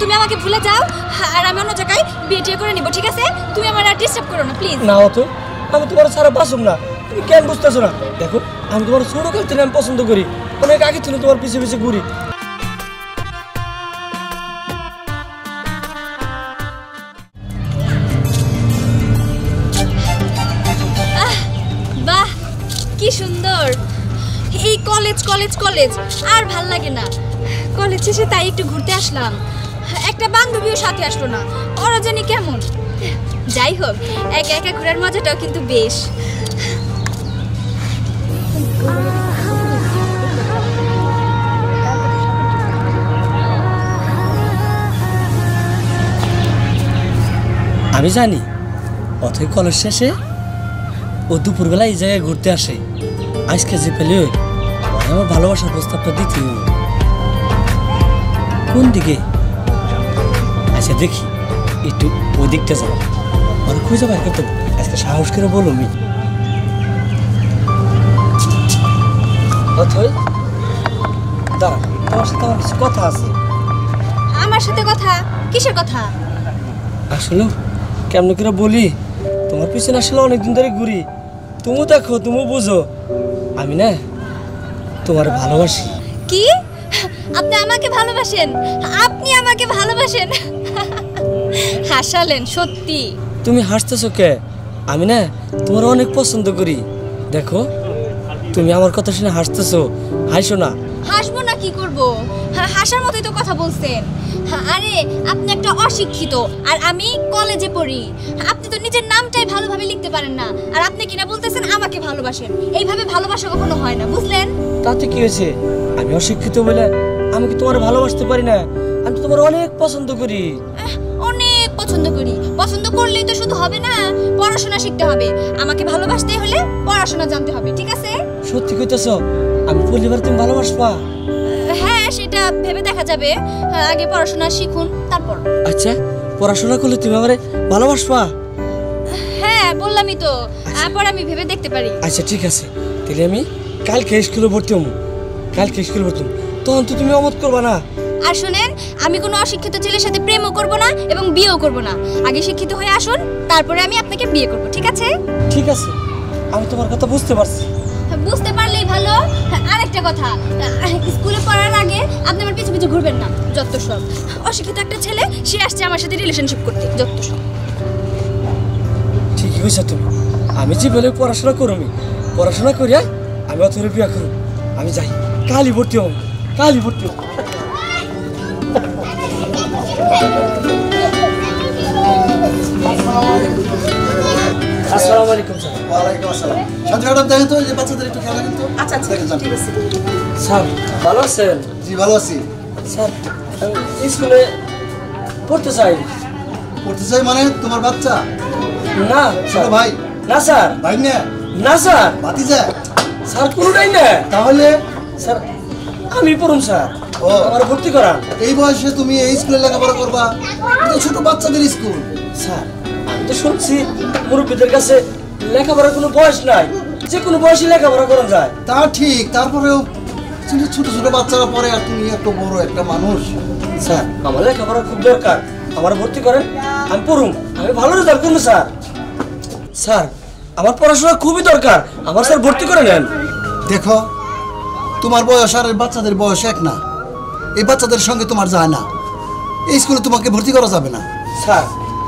তুমি আমাকে ভুলে যাও আর আমি অন্য জায়গায় বিয়ে করে নিব, ঠিক আছে? তুমি আমার আর ডিস্টার্ব করো না প্লিজ। না অত, আমি তোমার ছাড়া বাঁচুম না। তুমি কেন বুঝতেছো না? দেখো, আমি তোমার ছোট কাল থেকে আমি পছন্দ করি, অনেক আগে থেকে তোমার পিছে পিছে ঘুরি। বাহ, কি সুন্দর! এই কলেজ কলেজ কলেজ আর ভাল লাগে না। কলেজ শেষে তাই একটু ঘুরতে আসলাম, একটা বান্ধবীও সাথে আসলো না, ওরা জানি কেমন। যাই হোক, একা একা ঘোরার মজাটাও কিন্তু বেশ। আমি জানি অথই কলেজ শেষে ও দুপুরবেলা এই জায়গায় ঘুরতে আসে। আজকে যে পেলে আমার ভালোবাসার প্রস্তাবটা দিতে কোন দিকে? আচ্ছা দেখি, একটু ওই দিকটা যাবো, মানে খুঁজে বার করতে আজকে সাহস করে বলো। আমি অথই দাঁড়া, তোমার সাথে আমার কিছু কথা আছে। আমার সাথে কথা? কিসের কথা? আসলে কেমন করে বলি, তোমার পিছনে আসলে অনেকদিন ধরে ঘুরি। তুমি দেখো, তুমি বুঝো, আমি না তোমার ভালোবাসি। কি? আপনি আমাকে ভালোবাসেন? আপনি আমাকে ভালোবাসেন? হাসালেন সত্যি? তুমি হাসতেছো কে? আমি না তোমার অনেক পছন্দ করি। দেখো, তুমি আমার কথা শুনে হাসতেছো, হাসো না। হাসবো না কি করব? হাসার মতোই তো কথা বলছেন। আরে আপনি একটা অশিক্ষিত আর আমি কলেজে পড়ি। আপনি তো নিজের নামটাই ভালোভাবে লিখতে পারেন না, আর আপনি কিনা বলতেছেন আমাকে ভালোবাসেন। এইভাবে ভালোবাসা কখনো হয় না, বুঝলেন? তাতে কি হয়েছে? আমি অশিক্ষিত বলে আমি কি তোমার ভালোবাসতে পারি না? আমি তো তোমার অনেক পছন্দ করি। অনেক পছন্দ করি। পছন্দ করলেই তো শুধু হবে না, পড়াশোনা শিখতে হবে। আমাকে ভালোবাসতে হলে পড়াশোনা জানতে হবে, ঠিক আছে? সত্যি কইতেছো? আমি পরিবার তুমি ভালোবাসবা? হ্যাঁ, সেটা ভেবে দেখা যাবে। আগে পড়াশোনা শিখুন, তারপর। আচ্ছা, পড়াশোনা করলে তুমি আমারে ভালোবাসবা? হ্যাঁ, বললামই তো। পরে আমি ভেবে দেখতে পারি। আচ্ছা ঠিক আছে, তাহলে আমি কালকে স্কুলে ভর্তি হবো। কালকে স্কুলে ভর্তি হবো, তখন তো তুমি অমত করবা না? আর শুনেন, আমি কোনো অশিক্ষিত ছেলের সাথে প্রেমও করব না এবং বিয়েও করব না। আগে শিক্ষিত হয়ে আসুন, তারপরে আমি আপনাকে বিয়ে করব, ঠিক আছে? ঠিক আছে, আমি তোমার কথা বুঝতে পারছি। বুঝতে পারলেই ভালো। আরেকটা কথা, স্কুলে পড়ার আগে আপনি আমার পিছু পিছু ঘুরবেন না। যত সব অশিক্ষিত একটা ছেলে, সে আসছে আমার সাথে রিলেশনশিপ করতে, যত সব। ঠিকই কইছো তুমি। আমি যে বলে পড়াশোনা করবি, পড়াশোনা করিয়া আমি অথর বিয়া করব। আমি যাই, কালই ভর্তি হব, কালই ভর্তি হব। আসসালামু আলাইকুম স্যার। ওয়ালাইকুম আসসালাম। সাথে ম্যাডাম দেখেন তো, যে বাচ্চাদের একটু খেলা কিন্তু। আচ্ছা আচ্ছা, ঠিক আছে। স্যার ভালো আছেন? জি ভালো আছি। স্যার আমি স্কুলে পড়তে চাই। পড়তে চাই মানে তোমার বাচ্চা? না ছোট ভাই? না স্যার। ভাই না? না স্যার। ভাতিজা? স্যার কোনোটাই না। তাহলে? স্যার আমি পড়ুন স্যার। ও, আমার ভর্তি করান। এই বয়সে তুমি এই স্কুলে লেখাপড়া করবা? এটা ছোট বাচ্চাদের স্কুল। স্যার আমি তো শুনছি মুরব্বীদের কাছে লেখাপড়ার কোনো বয়স নাই, যে কোনো বয়সে লেখাপড়া করা যায়। তা ঠিক, তারপরেও ছোট ছোট বাচ্চারা পড়ে, আর তুমি একটা বড় একটা মানুষ। স্যার আমার লেখাপড়া খুব দরকার, আমার ভর্তি করেন, আমি পড়ুন, আমি ভালো রেজাল্ট করবো স্যার। স্যার আমার পড়াশোনা খুবই দরকার, আমার স্যার ভর্তি করে নেন। দেখো, তোমার বয়স আর এই বাচ্চাদের বয়স এক না। এই বাচ্চাদের সঙ্গে তোমার যায় না। এই স্কুলে তোমাকে ভর্তি করা যাবে না। স্যার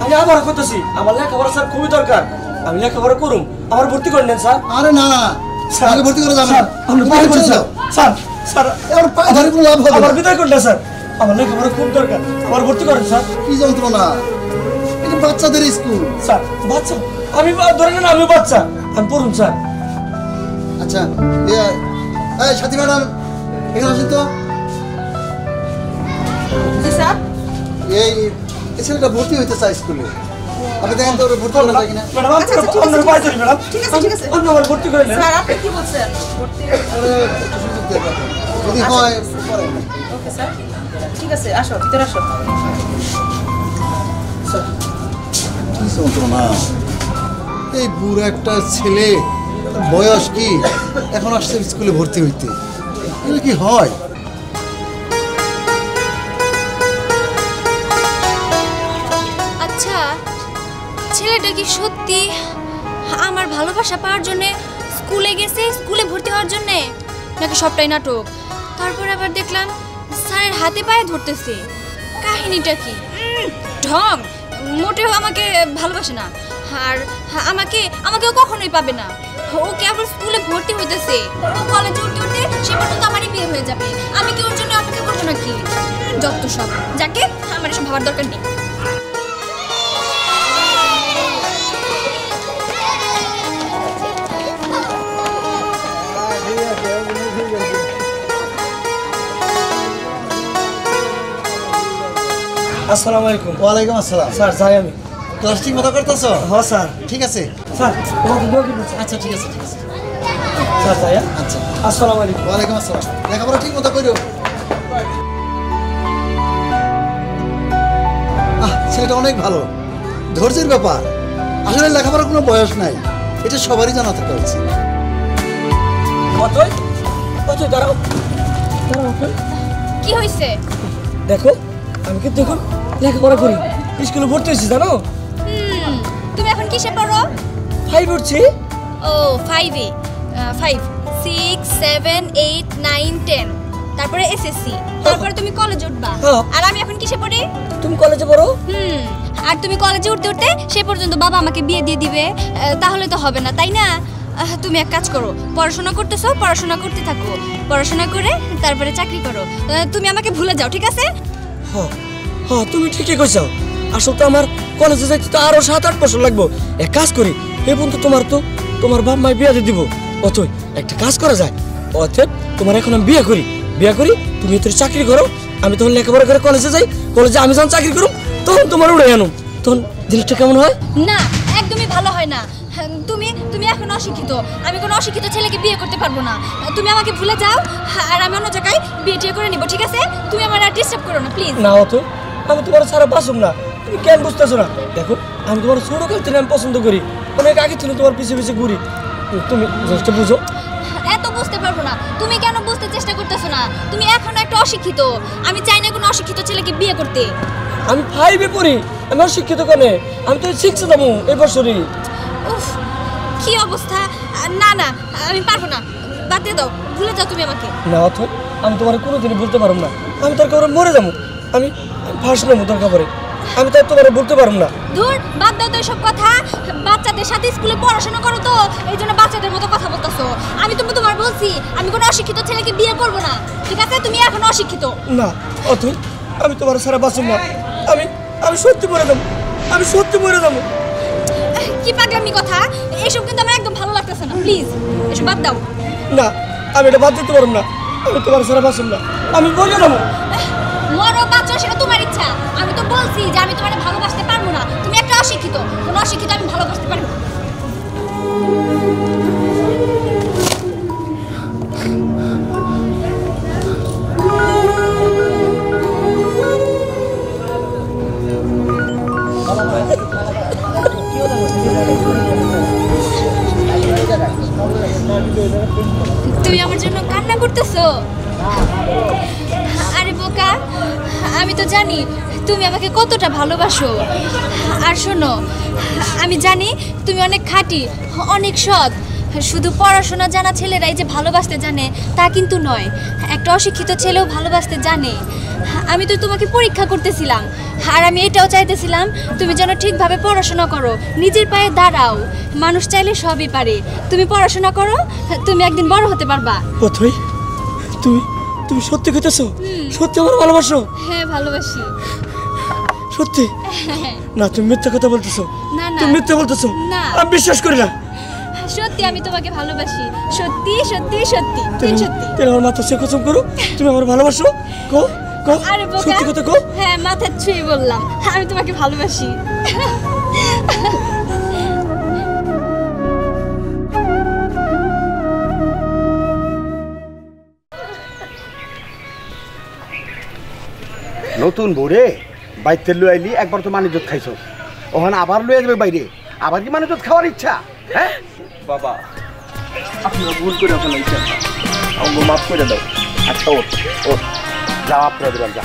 আমি আবার করতেছি, আমার লেখাপড়া স্যার খুবই দরকার, আমি লেখাপড়া করুন, আমার ভর্তি করে নেন স্যার। আরে না না, আগে ভর্তি করা যাবে না। স্যার স্যার আমার পায়ে ধরে কোনো লাভ হবে না। আমার বিদায় করুন না স্যার, আমার লেখাপড়া খুব দরকার, আমার ভর্তি করেন স্যার। কি যন্ত্রণা, এটা বাচ্চাদের স্কুল। স্যার বাচ্চা, আমি ধরে নেন আমি বাচ্চা, আমি পড়ুন স্যার। আচ্ছা এই সাথী ম্যাডাম এখানে আসেন তো। জি স্যার। এই ছেলেটা ভর্তি হইতে চায় স্কুলে, আপনি দেখেন তো ওরা ভর্তি করা যায় কিনা। ম্যাডাম আপনার পায়ে ধরি ম্যাডাম, ঠিক আছে ঠিক আছে, আপনি আমার ভর্তি করে নেন। স্যার আপনি কি বলছেন? ভর্তি আরে একটু সুযোগ দিয়ে দেখেন, যদি হয় করেন। ওকে স্যার, ঠিক আছে, আসো ভিতরে আসো। স্যার কি যন্ত্রণা, এই বুড়ো একটা ছেলে, বয়স কি, এখন আসছে স্কুলে ভর্তি হইতে, এগুলো কি হয়? ছেলেটা কি সত্যি আমার ভালোবাসা পাওয়ার জন্য স্কুলে গেছে, স্কুলে ভর্তি হওয়ার জন্য, নাকি সবটাই নাটক? তারপর আবার দেখলাম স্যারের হাতে পায়ে ধরতেছে। কাহিনীটা কি? ঢং। মোটেও আমাকে ভালোবাসে না, আর আমাকেও কখনোই পাবে না। ও কেবল স্কুলে ভর্তি হইতেছে, ও কলেজে উঠতে উঠতে সে পর্যন্ত আমারই বিয়ে হয়ে যাবে। আমি কি ওর জন্য অপেক্ষা করবো নাকি? যত সব, যাকে আমার এসব ভাবার দরকার নেই। আসসালামু আলাইকুম। ওয়ালাইকুম আসসালাম। স্যার যাই আমি। ক্লাস ঠিক মতো করতেছো? হ্যাঁ স্যার। ঠিক আছে স্যার তোমাকে দোয়া করবেন। আচ্ছা ঠিক আছে ঠিক আছে। স্যার যাই। আচ্ছা আসসালামু আলাইকুম। ওয়ালাইকুম আসসালাম। লেখাপড়া ঠিক মতো করো। ছেলেটা অনেক ভালো, ধৈর্যের ব্যাপার। আসলে লেখাপড়ার কোনো বয়স নাই, এটা সবারই জানা থাকা উচিত। অতই অতই দাঁড়াও দাঁড়াও। কি হয়েছে? দেখো আমি কিন্তু এখন লেখাপড়া করি, স্কুলে ভর্তি হয়েছি জানো। তুমি এখন কিসে পড়ো? 5 পড়ছি। ও 5-এ 5 6 7 8 9 10, তারপরে এসএসসি, তারপরে তুমি কলেজে উঠবা। আর আমি এখন কিসে পড়ি? তুমি কলেজে পড়ো। আর তুমি কলেজে উঠতে উঠতে সে পর্যন্ত বাবা আমাকে বিয়ে দিয়ে দিবে, তাহলে তো হবে না, তাই না? তুমি এক কাজ করো, পড়াশোনা করতেছো, পড়াশোনা করতে থাকো, পড়াশোনা করে তারপরে চাকরি করো। তুমি আমাকে ভুলে যাও, ঠিক আছে? হ্যাঁ হ্যাঁ তুমি ঠিকই কইছো। আসলে তো আমার কলেজে যাইতে তো আরো 7-8 বছর লাগবে। এক কাজ করি, এই বন্ধু তোমার বাপ মাই বিয়ে দিয়ে দিব। অতই একটা কাজ করা যায়, অতএব তোমার এখন আমি বিয়ে করি, তুমি তোর চাকরি করো, আমি তখন লেখাপড়া করে কলেজে যাই, কলেজে আমি যখন চাকরি করব তখন তোমার উড়ে আনো। তখন জিনিসটা কেমন হয়? না, একদমই ভালো হয় না। তুমি এখন অশিক্ষিত, আমি কোনো অশিক্ষিত ছেলেকে বিয়ে করতে পারবো না। তুমি আমাকে ভুলে যাও, আর আমি অন্য জায়গায় বিয়ে টিয়ে করে নিব, ঠিক আছে? তুমি আমার আর ডিস্টার্ব করো না প্লিজ। না অতই, আমি তোমার ছাড়া বাসুম না, তুমি কেন বুঝতেছো না? দেখো আমি তোমার ছোটকাল থেকে আমি পছন্দ করি, অনেক আগে থেকে তোমার পিছে পিছে ঘুরি, তুমি জিনিসটা বুঝো। এত বুঝতে পারবো না, তুমি কেন বুঝতে চেষ্টা করতেছো না? তুমি এখনো একটা অশিক্ষিত, আমি চাই না কোনো অশিক্ষিত ছেলেকে বিয়ে করতে। আমি 5-এ পড়ি, আমি অশিক্ষিত কেনে? আমি তো 6-এ যাবো এই বছরই। উফ, কি অবস্থা! না না, আমি পারবো না, বাদ দিয়ে দাও, ভুলে যাও তুমি আমাকে। না অথই, আমি তোমার কোনোদিনই বলতে পারবো না, আমি তার কাপড়ে মরে যাবো, আমি ফার্স্ট নেবো তোর কাপড়ে, আমি তার তোমার বলতে পারবো না। দূর, বাদ দাও তো এসব কথা। বাচ্চাদের সাথে স্কুলে পড়াশোনা করো তো, এই জন্য বাচ্চাদের মতো কথা বলতেছো। আমি তোমার বলছি আমি কোনো অশিক্ষিত ছেলেকে বিয়ে করবো না, ঠিক আছে? তুমি এখন অশিক্ষিত। না অথই, আমি তোমার সারা বাসুম না, আমি সত্যি মরে যাবো, আমি সত্যি মরে যাবো। কি পাগলামি কথা! এসব কিন্তু আমার একদম ভালো লাগতেছে না, প্লিজ এসব বাদ দাও। না, আমি এটা বাদ দিতে পারবো না, আমি তোমার সারা বাসুম না, আমি মরে যাবো। মরো বাচ্চা সেটা তোমার ইচ্ছা, আমি তো বলছি যে আমি তোমাকে ভালোবাসতে পারবো না। তুমি একটা অশিক্ষিত, কোনো অশিক্ষিত আমি ভালোবাসতে পারবো না। তুমি আমার জন্য কান্না করতেছো? আরে বোকা, আমি তো জানি তুমি আমাকে কতটা ভালোবাসো। আর শোনো, আমি জানি তুমি অনেক খাঁটি, অনেক সৎ। শুধু পড়াশোনা জানা ছেলেরাই যে ভালোবাসতে জানে তা কিন্তু নয়, একটা অশিক্ষিত ছেলেও ভালোবাসতে জানে। আমি তো তোমাকে পরীক্ষা করতেছিলাম, আর আমি এটাও চাইতেছিলাম তুমি যেন ঠিকভাবে পড়াশোনা করো, নিজের পায়ে দাঁড়াও। মানুষ চাইলে সবই পারে। তুমি পড়াশোনা করো, তুমি একদিন বড় হতে পারবা। অথই, তুমি সত্যি কইতেছো? সত্যি আমার ভালোবাসো? হ্যাঁ, ভালোবাসি। সত্যি? না, তুমি মিথ্যা কথা বলতেছো। না না, তুমি মিথ্যা বলতেছো, না। আমি বিশ্বাস করি না। সত্যি আমি তোমাকে ভালোবাসি, সত্যি সত্যি সত্যি, সত্যি। তুমি আমার মাথা ছুঁয়ে কসম করো, তুমি আমার ভালোবাসো? কো কো, আরে বোকা, সত্যি কথা কো। হ্যাঁ, মাথা ছুঁয়ে বললাম, আমি তোমাকে ভালোবাসি। নতুন বউরে বাইতে লই আইলি, একবার তো মানিজত খাইছ, ওখানে আবার লইয়া যাবে বাইরে, আবার কি মানিজত খাওয়ার ইচ্ছা? হ্যাঁ বাবা, আপনারা ভুল করে ফেলাইছেন, আমাকে মাফ করে দাও। আচ্ছা, ওর যাও, আপনারা দিলাম, যা।